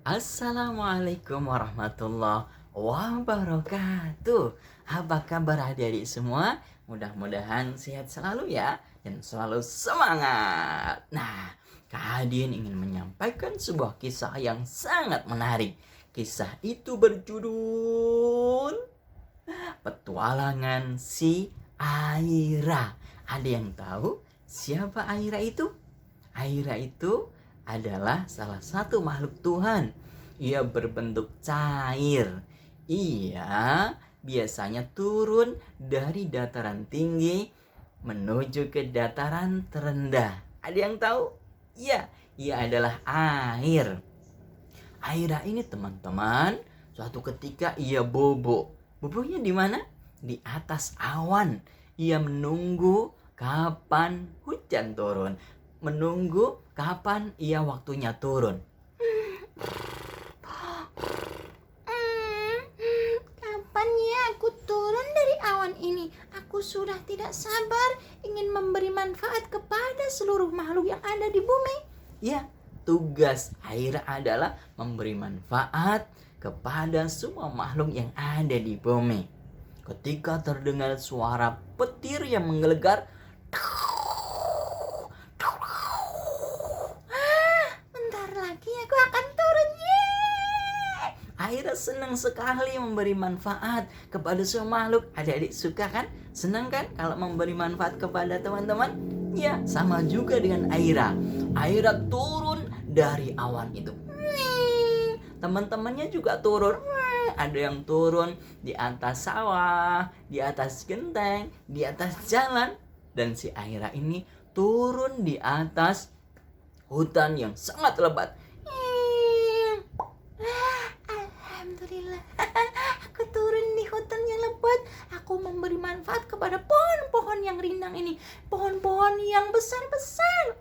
Assalamualaikum warahmatullahi wabarakatuh. Apa kabar adik-adik semua? Mudah-mudahan sehat selalu ya dan selalu semangat. Nah, Kak Adin ingin menyampaikan sebuah kisah yang sangat menarik. Kisah itu berjudul Petualangan si Aira. Ada yang tahu siapa Aira itu? Aira itu adalah salah satu makhluk Tuhan. Ia berbentuk cair. Ia biasanya turun dari dataran tinggi menuju ke dataran terendah. Ada yang tahu? Ya, ia adalah air. Aira ini teman-teman, suatu ketika ia bobo. Bobonya di mana? Di atas awan. Ia menunggu kapan hujan turun. Menunggu kapan ia waktunya turun. Kapan ya aku turun dari awan ini? Aku sudah tidak sabar ingin memberi manfaat kepada seluruh makhluk yang ada di bumi. Ya, tugas Aira adalah memberi manfaat kepada semua makhluk yang ada di bumi. Ketika terdengar suara petir yang menggelegar, Bentar lagi aku akan turun. Aira senang sekali memberi manfaat kepada semua makhluk. Adik-adik suka kan? Senang kan kalau memberi manfaat kepada teman-teman? Ya, sama juga dengan Aira. Aira turun dari awan itu. Teman-temannya juga turun. Ada yang turun di atas sawah, di atas genteng, di atas jalan. Dan si Aira ini turun di atas hutan yang sangat lebat. Alhamdulillah, aku turun di hutan yang lebat. Aku memberi manfaat kepada pohon-pohon yang rindang ini, pohon-pohon yang besar-besar.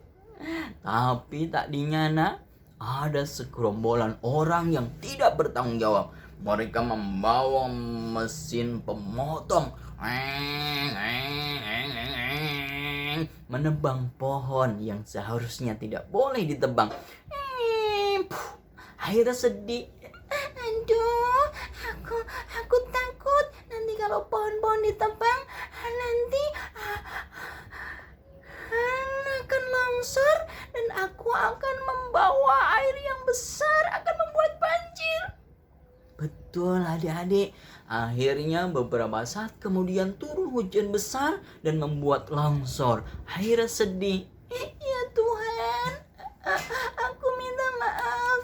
Tapi tak dinyana ada segerombolan orang yang tidak bertanggung jawab. Mereka membawa mesin pemotong menebang pohon yang seharusnya tidak boleh ditebang. Akhirnya sedih. Aduh, aku takut nanti kalau pohon-pohon ditebang, nanti akan longsor dan aku akan membawa air yang besar, akan membuat banjir. Betul adik-adik. Akhirnya beberapa saat kemudian turun hujan besar dan membuat longsor. Akhirnya sedih. Ya Tuhan, aku minta maaf.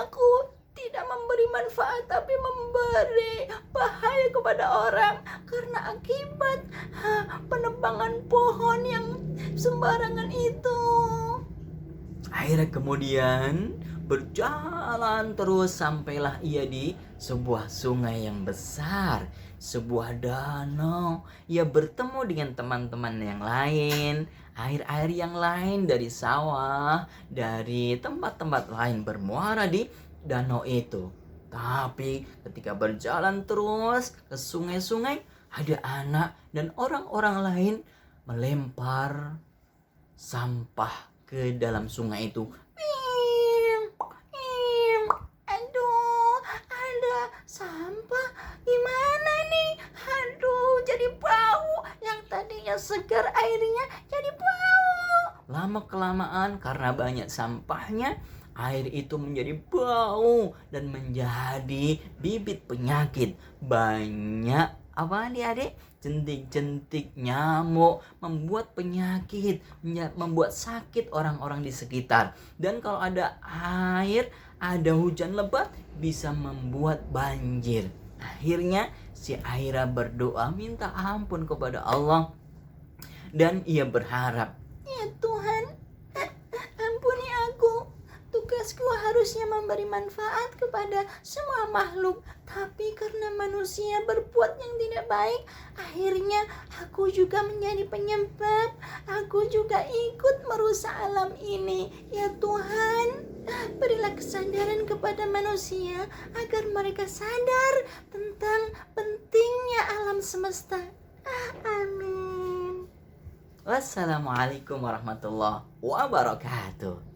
Aku tidak memberi manfaat tapi memberi bahaya kepada orang karena akibat penebangan pohon yang sembarangan itu. Akhirnya kemudian berjalan terus sampailah ia di sebuah sungai yang besar, sebuah danau. Ia bertemu dengan teman-teman yang lain, air-air yang lain dari sawah, dari tempat-tempat lain bermuara di danau itu. Tapi ketika berjalan terus ke sungai-sungai, ada anak dan orang-orang lain melempar sampah ke dalam sungai itu. Aduh, ada sampah. Gimana nih? Aduh, jadi bau. Yang tadinya segar airnya jadi bau. Lama-kelamaan karena banyak sampahnya, air itu menjadi bau dan menjadi bibit penyakit. Banyak apa adik-adik? Jentik-jentik nyamuk membuat penyakit, membuat sakit orang-orang di sekitar. Dan kalau ada air, ada hujan lebat, bisa membuat banjir. Akhirnya si Aira berdoa minta ampun kepada Allah dan ia berharap, Ya Tuhan, ampuni aku. Tugasku harusnya memberi manfaat kepada semua makhluk, tapi karena manusia berbuat yang tidak baik, akhirnya aku juga menjadi penyebab. Aku juga ikut merusak alam ini. Ya Tuhan, berilah kesadaran kepada manusia agar mereka sadar tentang pentingnya alam semesta. Amin. wassalamualaikum warahmatullahi wabarakatuh.